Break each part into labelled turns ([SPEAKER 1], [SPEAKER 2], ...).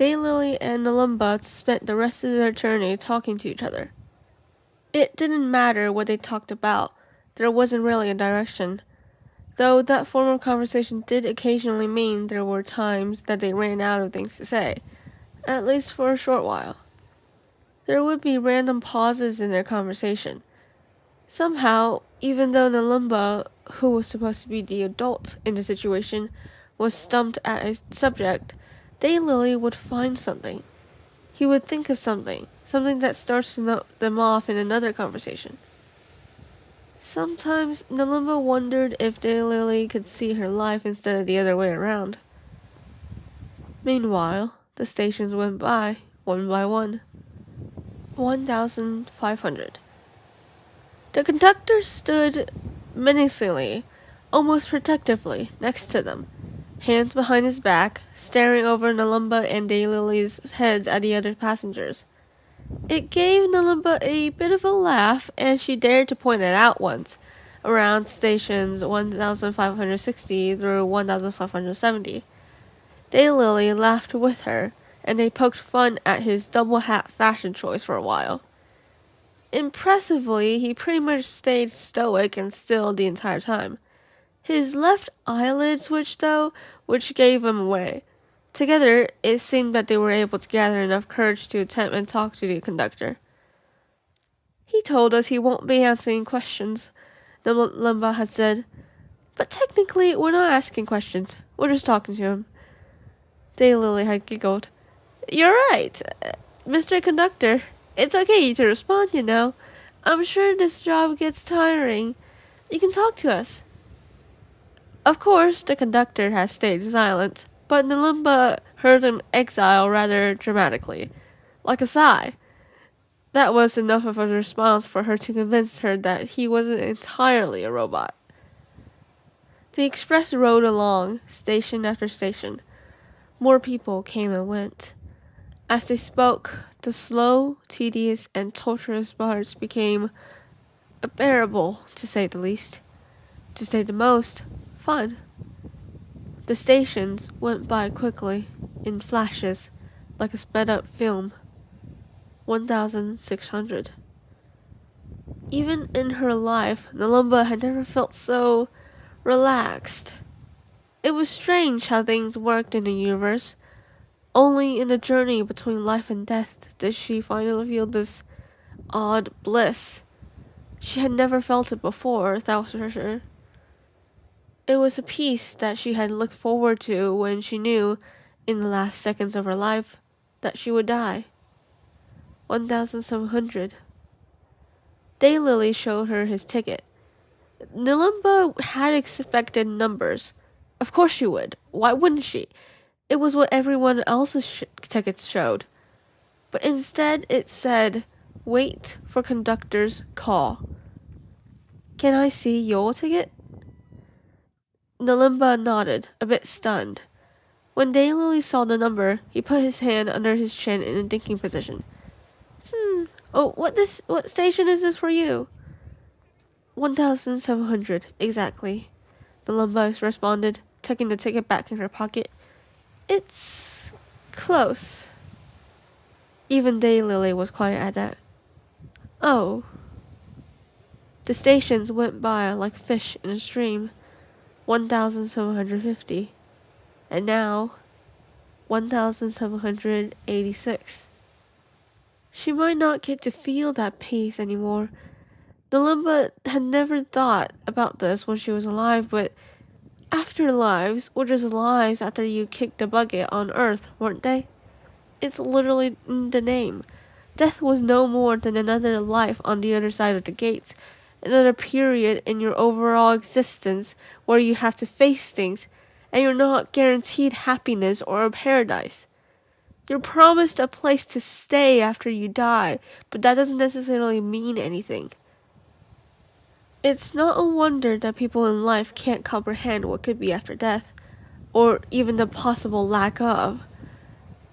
[SPEAKER 1] Daylily and Nelumbo spent the rest of their journey talking to each other. It didn't matter what they talked about, there wasn't really a direction, though that form of conversation did occasionally mean there were times that they ran out of things to say, at least for a short while. There would be random pauses in their conversation. Somehow, even though Nelumbo, who was supposed to be the adult in the situation, was stumped at a subject, Daylily would find something. He would think of something that starts to knock them off in another conversation. Sometimes Nelumbo wondered if Daylily could see her life instead of the other way around. Meanwhile, the stations went by, one by one. 1,500. The conductor stood menacingly, almost protectively, next to them, hands behind his back, staring over Nelumbo and Daylily's heads at the other passengers. It gave Nelumbo a bit of a laugh, and she dared to point it out once, around stations 1,560 through 1,570. Daylily laughed with her, and they poked fun at his double hat fashion choice for a while. Impressively, he pretty much stayed stoic and still the entire time. His left eyelid twitched though, which gave him away. Together, it seemed that they were able to gather enough courage to attempt and talk to the conductor. He told us he won't be answering questions, Nelumbo had said. But technically, we're not asking questions. We're just talking to him. Daylily had giggled. You're right, Mr. Conductor. It's okay to respond, you know. I'm sure this job gets tiring. You can talk to us. Of course, the conductor had stayed silent, but Nelumbo heard him exhale rather dramatically, like a sigh. That was enough of a response for her to convince her that he wasn't entirely a robot. The express rode along, station after station. More people came and went. As they spoke, the slow, tedious, and torturous parts became unbearable, to say the least. To say the most, fun. The stations went by quickly, in flashes, like a sped-up film. 1,600. Even in her life, Nelumbo had never felt so relaxed. It was strange how things worked in the universe. Only in the journey between life and death did she finally feel this odd bliss. She had never felt it before, that was for sure. It was a peace that she had looked forward to when she knew, in the last seconds of her life, that she would die. 1,700. Daylily showed her his ticket. Nelumbo had expected numbers. Of course she would. Why wouldn't she? It was what everyone else's tickets showed. But instead it said, wait for conductor's call. Can I see your ticket? Nelumbo nodded, a bit stunned. When Daylily saw the number, he put his hand under his chin in a thinking position. Oh, what station is this for you? 1,700, exactly. Nelumbo responded, tucking the ticket back in her pocket. It's close. Even Daylily was quiet at that. Oh. The stations went by like fish in a stream. 1,750. And now, 1,786. She might not get to feel that peace anymore. Nelumbo had never thought about this when she was alive, but afterlives were just lives after you kicked the bucket on Earth, weren't they? It's literally in the name. Death was no more than another life on the other side of the gates, another period in your overall existence where you have to face things, and you're not guaranteed happiness or a paradise. You're promised a place to stay after you die, but that doesn't necessarily mean anything. It's not a wonder that people in life can't comprehend what could be after death, or even the possible lack of.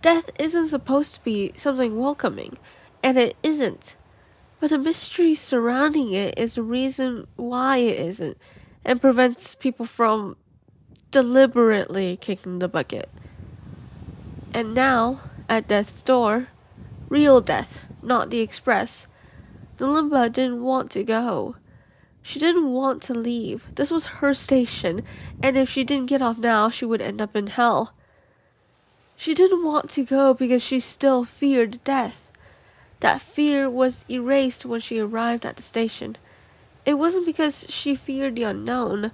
[SPEAKER 1] Death isn't supposed to be something welcoming, and it isn't. But the mystery surrounding it is the reason why it isn't, and prevents people from deliberately kicking the bucket. And now, at death's door. Real death, not the express. Nelumbo didn't want to go. She didn't want to leave. This was her station, and if she didn't get off now, she would end up in hell. She didn't want to go because she still feared death. That fear was erased when she arrived at the station. It wasn't because she feared the unknown,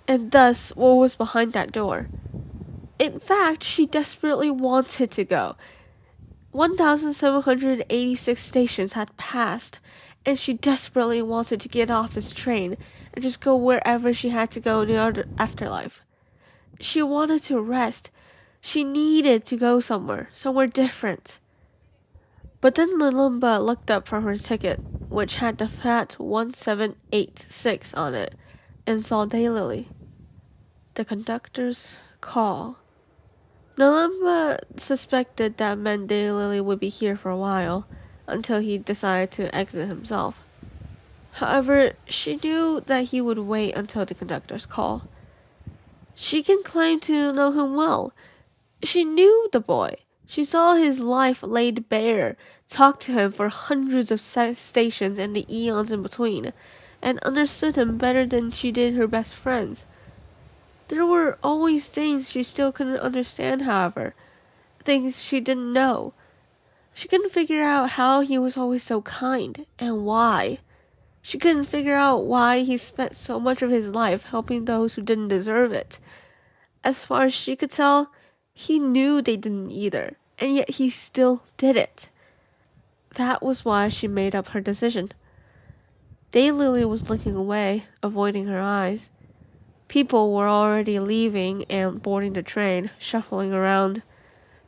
[SPEAKER 1] and thus what was behind that door. In fact, she desperately wanted to go. 1,786 stations had passed, and she desperately wanted to get off this train and just go wherever she had to go in the afterlife. She wanted to rest. She needed to go somewhere different. But then Nelumbo looked up from her ticket, which had the fat 1786 on it, and saw Daylily. The conductor's call. Nelumbo suspected that meant Daylily would be here for a while, until he decided to exit himself. However, she knew that he would wait until the conductor's call. She can claim to know him well. She knew the boy. She saw his life laid bare, talked to him for hundreds of stations and the eons in between, and understood him better than she did her best friends. There were always things she still couldn't understand, however. Things she didn't know. She couldn't figure out how he was always so kind, and why. She couldn't figure out why he spent so much of his life helping those who didn't deserve it. As far as she could tell, he knew they didn't either, and yet he still did it. That was why she made up her decision. Daylily was looking away, avoiding her eyes. People were already leaving and boarding the train, shuffling around.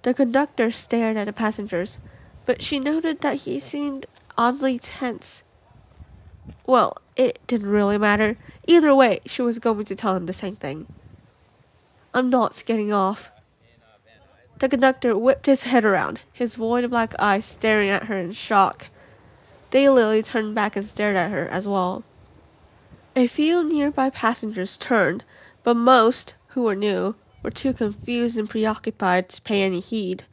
[SPEAKER 1] The conductor stared at the passengers, but she noted that he seemed oddly tense. Well, it didn't really matter. Either way, she was going to tell him the same thing. I'm not getting off. The conductor whipped his head around, his void black eyes staring at her in shock. Daylily turned back and stared at her as well. A few nearby passengers turned, but most, who were new, were too confused and preoccupied to pay any heed.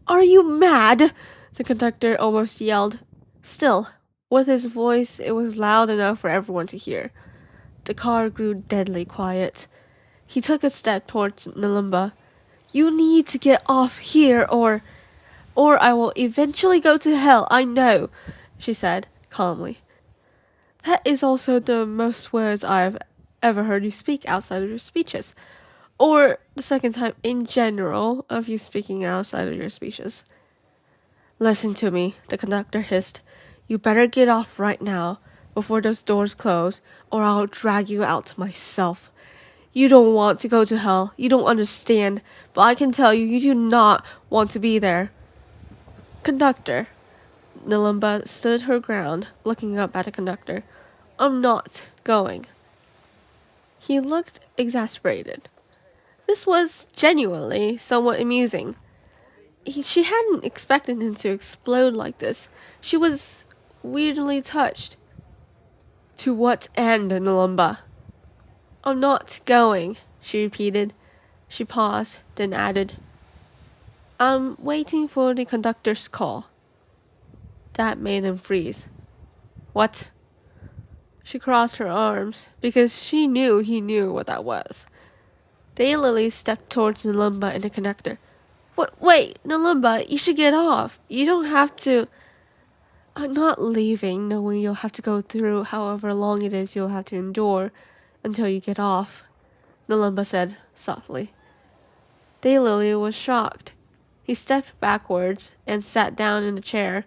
[SPEAKER 1] Are you mad? The conductor almost yelled. Still, with his voice, it was loud enough for everyone to hear. The car grew deadly quiet. He took a step towards Nelumbo. You need to get off here or I will eventually go to hell, I know, she said calmly. That is also the most words I've ever heard you speak outside of your speeches. Or the second time in general of you speaking outside of your speeches. Listen to me, the conductor hissed. You better get off right now, before those doors close, or I'll drag you out myself. You don't want to go to hell, you don't understand, but I can tell you, you do not want to be there. Conductor. Nelumbo stood her ground, looking up at the conductor. I'm not going. He looked exasperated. This was genuinely somewhat amusing. She hadn't expected him to explode like this. She was weirdly touched. To what end, Nelumbo? I'm not going, she repeated. She paused, then added, I'm waiting for the conductor's call. That made him freeze. What? She crossed her arms, because she knew he knew what that was. Daylily stepped towards Nelumbo and the conductor. Wait, Nelumbo, you should get off. You don't have to. I'm not leaving, knowing you'll have to go through however long it is you'll have to endure until you get off, Nelumbo said softly. Daylily was shocked. He stepped backwards and sat down in the chair,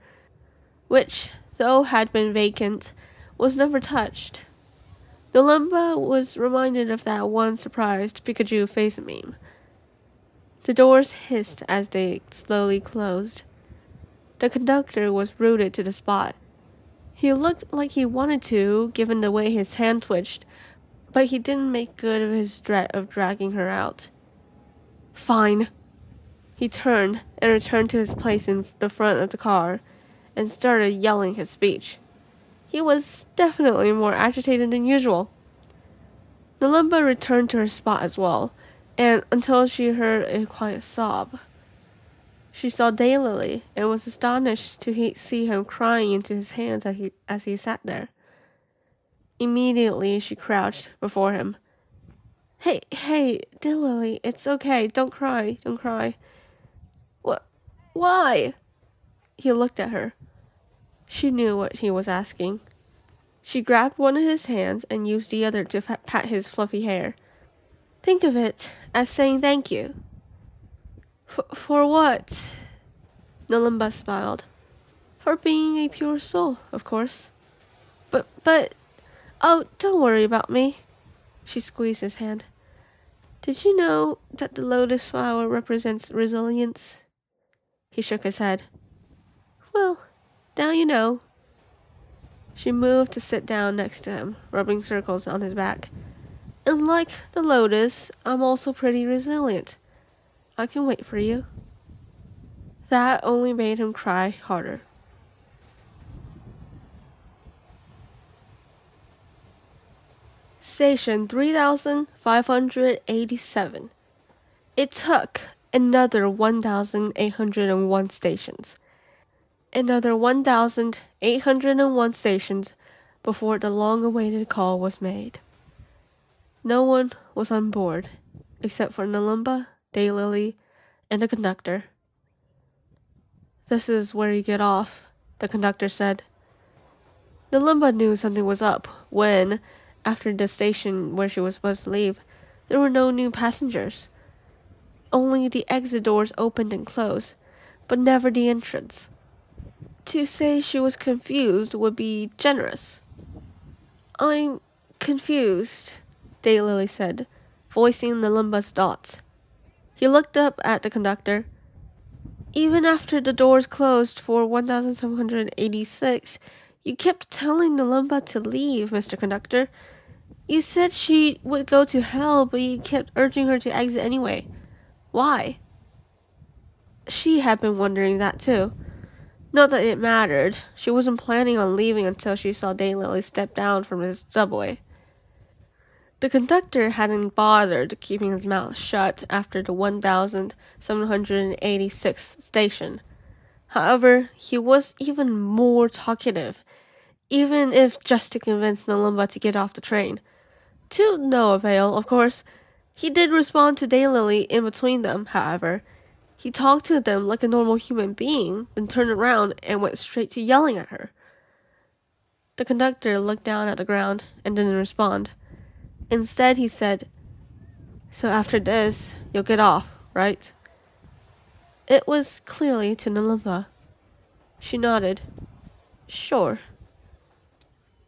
[SPEAKER 1] which, though had been vacant, was never touched. Nelumbo was reminded of that one surprised Pikachu face meme. The doors hissed as they slowly closed. The conductor was rooted to the spot. He looked like he wanted to, given the way his hand twitched, but he didn't make good of his threat of dragging her out. Fine. He turned and returned to his place in the front of the car and started yelling his speech. He was definitely more agitated than usual. Nelumbo returned to her spot as well, and until she heard a quiet sob. She saw Daylily and was astonished to see him crying into his hands as he sat there. Immediately she crouched before him. Hey, Daylily, it's okay. Don't cry. What? Why? He looked at her. She knew what he was asking. She grabbed one of his hands and used the other to pat his fluffy hair. Think of it as saying thank you. For what? Nelumbo smiled. For being a pure soul, of course. But, oh, don't worry about me. She squeezed his hand. Did you know that the lotus flower represents resilience? He shook his head. Well, now you know. She moved to sit down next to him, rubbing circles on his back. And like the lotus, I'm also pretty resilient. I can wait for you. That only made him cry harder. Station 3587. It took another 1,801 stations. Another 1,801 stations before the long-awaited call was made. No one was on board, except for Nelumbo, Daylily, and the conductor. This is where you get off, the conductor said. Nelumbo knew something was up when, after the station where she was supposed to leave, there were no new passengers. Only the exit doors opened and closed, but never the entrance. To say she was confused would be generous. I'm confused, Daylily said, voicing Nelumbo's thoughts. He looked up at the conductor. Even after the doors closed for 1,786, you kept telling Nelumbo to leave, Mr. Conductor. You said she would go to hell, but you kept urging her to exit anyway. Why? She had been wondering that too. Not that it mattered. She wasn't planning on leaving until she saw Daylily step down from his subway. The conductor hadn't bothered keeping his mouth shut after the 1,786th station. However, he was even more talkative, even if just to convince Nelumbo to get off the train. To no avail, of course. He did respond to Daylily in between them, however. He talked to them like a normal human being, then turned around and went straight to yelling at her. The conductor looked down at the ground and didn't respond. Instead, he said, So after this, you'll get off, right? It was clearly to Nelumbo. She nodded. Sure.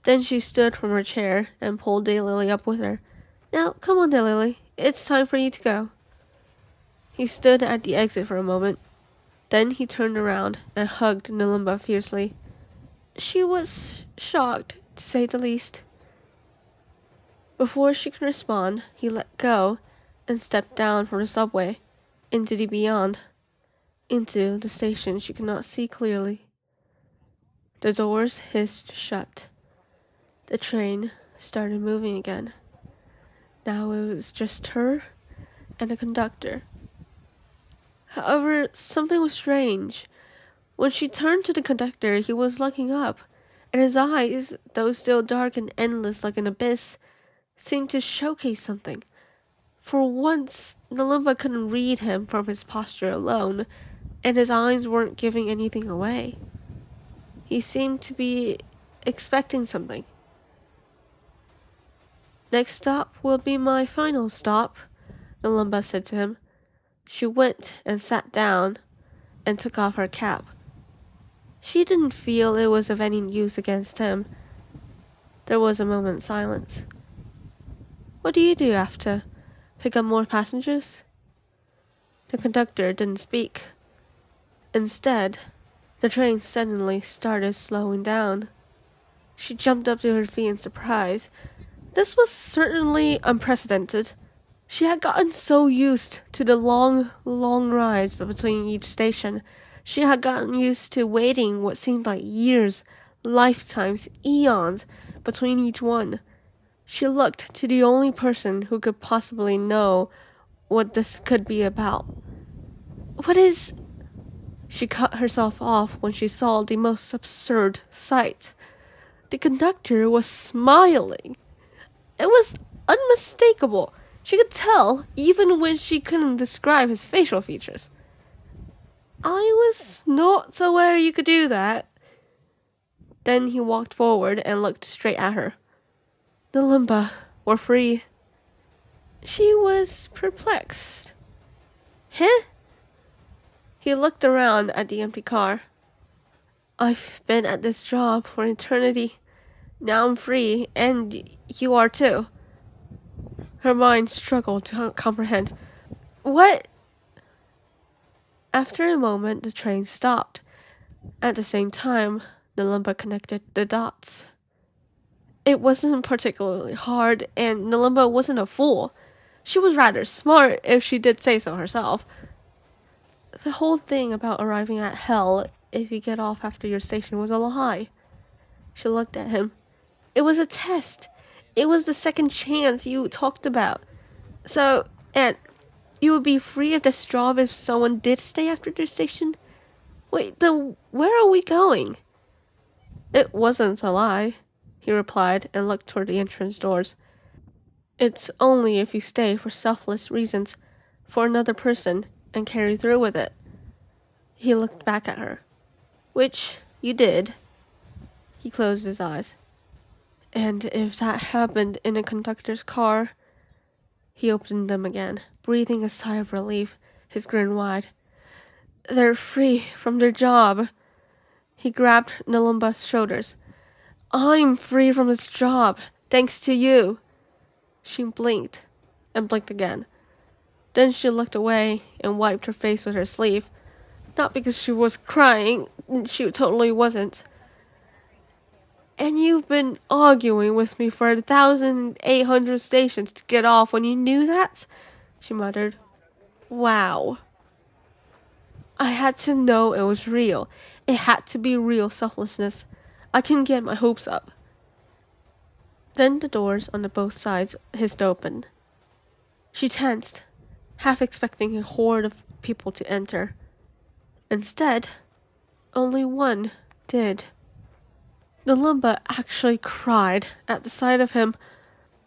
[SPEAKER 1] Then she stood from her chair and pulled Daylily up with her. Now, come on, Daylily. It's time for you to go. He stood at the exit for a moment. Then he turned around and hugged Nelumbo fiercely. She was shocked, to say the least. Before she could respond, he let go and stepped down from the subway, into the beyond, into the station she could not see clearly. The doors hissed shut. The train started moving again. Now it was just her and the conductor. However, something was strange. When she turned to the conductor, he was looking up, and his eyes, though still dark and endless like an abyss, seemed to showcase something. For once, Nelumbo couldn't read him from his posture alone, and his eyes weren't giving anything away. He seemed to be expecting something. Next stop will be my final stop, Nelumbo said to him. She went and sat down and took off her cap. She didn't feel it was of any use against him. There was a moment's silence. What do you do after? Pick up more passengers? The conductor didn't speak. Instead, the train suddenly started slowing down. She jumped up to her feet in surprise. This was certainly unprecedented. She had gotten so used to the long rides between each station. She had gotten used to waiting what seemed like years, lifetimes, eons between each one. She looked to the only person who could possibly know what this could be about. What is... She cut herself off when she saw the most absurd sight. The conductor was smiling. It was unmistakable. She could tell even when she couldn't describe his facial features. I was not aware you could do that. Then he walked forward and looked straight at her. Nelumbo, we're free. She was perplexed. Huh? He looked around at the empty car. I've been at this job for eternity. Now I'm free, and you are too. Her mind struggled to comprehend. What? After a moment, the train stopped. At the same time, Nelumbo connected the dots. It wasn't particularly hard, and Nelumbo wasn't a fool. She was rather smart, if she did say so herself. The whole thing about arriving at hell if you get off after your station was a lie. She looked at him. It was a test. It was the second chance you talked about. So, and you would be free of this job if someone did stay after their station? Wait, then where are we going? It wasn't a lie, he replied and looked toward the entrance doors. It's only if you stay for selfless reasons, for another person, and carry through with it. He looked back at her. Which you did. He closed his eyes. And if that happened in a conductor's car... He opened them again, breathing a sigh of relief, his grin wide. They're free from their job. He grabbed Nelumbo's shoulders. I'm free from this job, thanks to you. She blinked, and blinked again. Then she looked away and wiped her face with her sleeve. Not because she was crying, she totally wasn't. And you've been arguing with me for 1,800 stations to get off when you knew that? She muttered. Wow. I had to know it was real. It had to be real selflessness. I couldn't get my hopes up. Then the doors on the both sides hissed open. She tensed, half expecting a horde of people to enter. Instead, only one did. Nelumbo actually cried at the sight of him,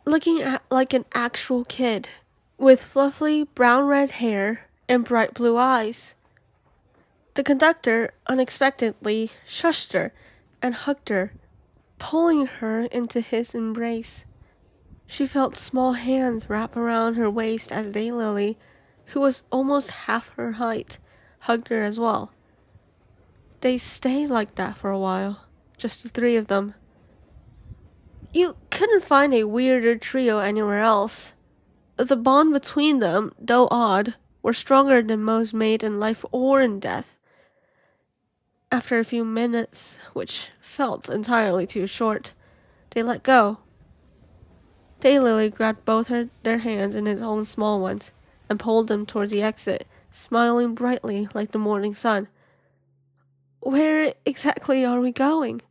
[SPEAKER 1] looking like an actual kid, with fluffy brown-red hair and bright blue eyes. The conductor unexpectedly shushed her and hugged her, pulling her into his embrace. She felt small hands wrap around her waist as Daylily, who was almost half her height, hugged her as well. They stayed like that for a while, just the three of them. You couldn't find a weirder trio anywhere else. The bond between them, though odd, were stronger than most made in life or in death. After a few minutes, which felt entirely too short, they let go. Daylily grabbed both their hands in his own small ones and pulled them towards the exit, smiling brightly like the morning sun. Where exactly are we going?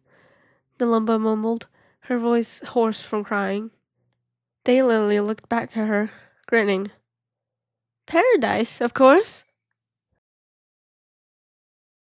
[SPEAKER 1] Nelumbo mumbled, her voice hoarse from crying. Daylily looked back at her, grinning. Paradise, of course.